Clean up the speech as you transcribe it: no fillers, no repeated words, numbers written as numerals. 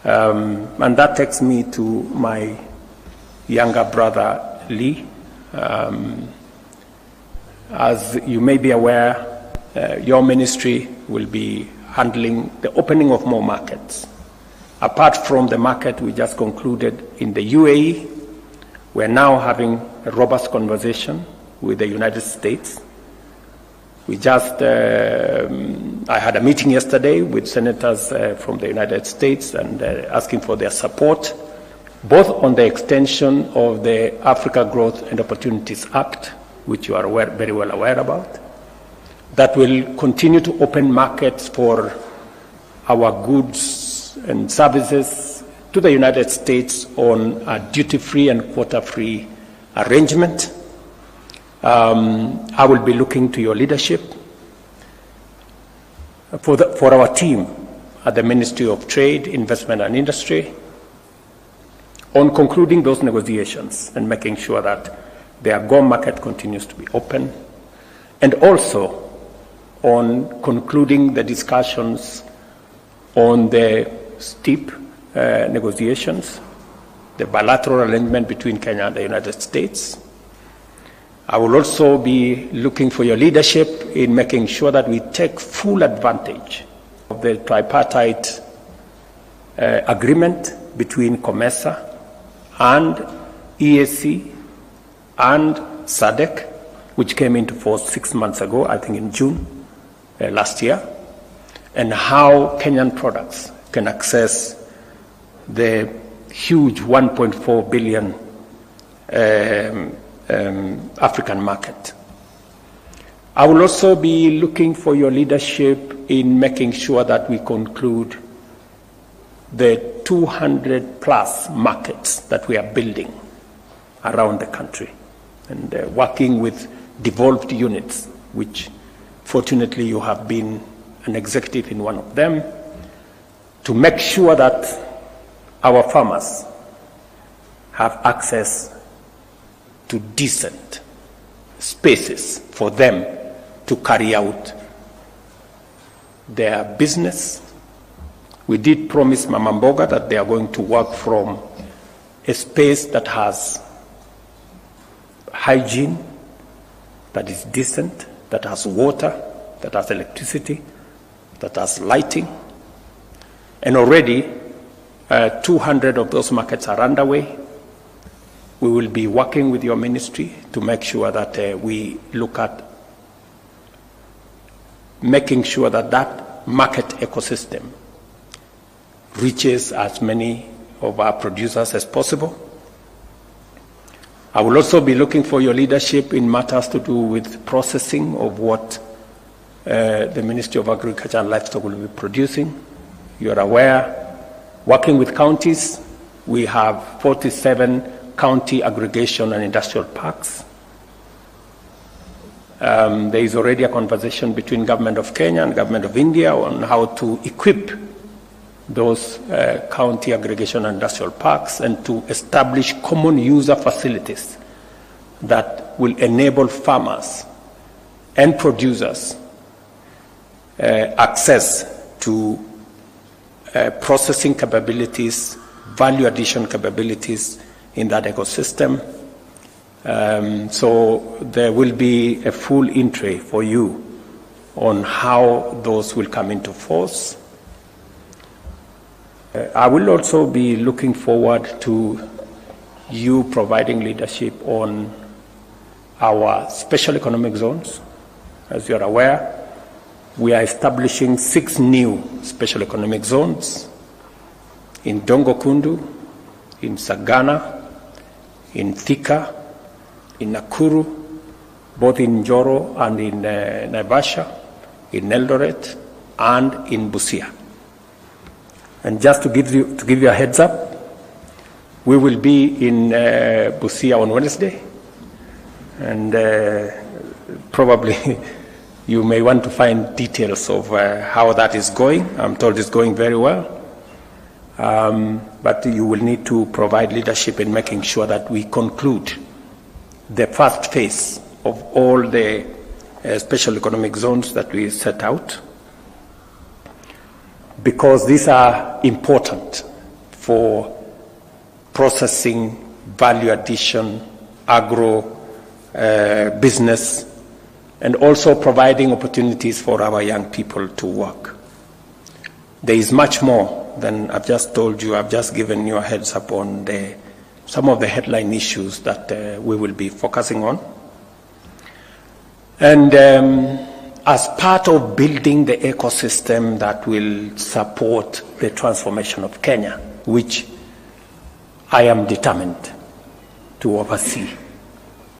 And that takes me to my younger brother, Lee. As you may be aware, your ministry will be handling the opening of more markets. Apart from the market we just concluded in the UAE, we're now having a robust conversation with the United States. We just, I had a meeting yesterday with senators from the United States and asking for their support, both on the extension of the Africa Growth and Opportunities Act, which you are very well aware about, that will continue to open markets for our goods and services to the United States on a duty-free and quota-free arrangement. I will be looking to your leadership for our team at the Ministry of Trade, Investment and Industry on concluding those negotiations and making sure that the AGOA market continues to be open, and also on concluding the discussions on the STEEP negotiations, the bilateral arrangement between Kenya and the United States. I will also be looking for your leadership in making sure that we take full advantage of the tripartite agreement between COMESA and EAC and SADC, which came into force 6 months ago, I think in June last year, and how Kenyan products can access the huge 1.4 billion African market. I will also be looking for your leadership in making sure that we conclude the 200 plus markets that we are building around the country, and working with devolved units, which fortunately you have been an executive in one of them, to make sure that our farmers have access to decent spaces for them to carry out their business. We did promise Mama Mboga that they are going to work from a space that has hygiene, that is decent, that has water, that has electricity, that has lighting. And already 200 of those markets are underway. We will be working with your ministry to make sure that we look at making sure that that market ecosystem reaches as many of our producers as possible. I will also be looking for your leadership in matters to do with processing of what the Ministry of Agriculture and Livestock will be producing. You are aware, working with counties, we have 47 county aggregation and industrial parks. There is already a conversation between Government of Kenya and Government of India on how to equip those county aggregation and industrial parks and to establish common user facilities that will enable farmers and producers access to processing capabilities, value addition capabilities in that ecosystem. So there will be a full entry for you on how those will come into force. I will also be looking forward to you providing leadership on our special economic zones. As you are aware, we are establishing 6 new special economic zones in Dongo Kundu, in Sagana, in Thika, in Nakuru, both in Njoro and in Naivasha, in Eldoret, and in Busia. And just to give you a heads up, we will be in Busia on Wednesday, and probably you may want to find details of how that is going. I'm told it's going very well. But you will need to provide leadership in making sure that we conclude the first phase of all the special economic zones that we set out, because these are important for processing, value addition, agro business, and also providing opportunities for our young people to work. There is much more than I've just told you. I've just given you a heads up on some of the headline issues that we will be focusing on. And as part of building the ecosystem that will support the transformation of Kenya, which I am determined to oversee.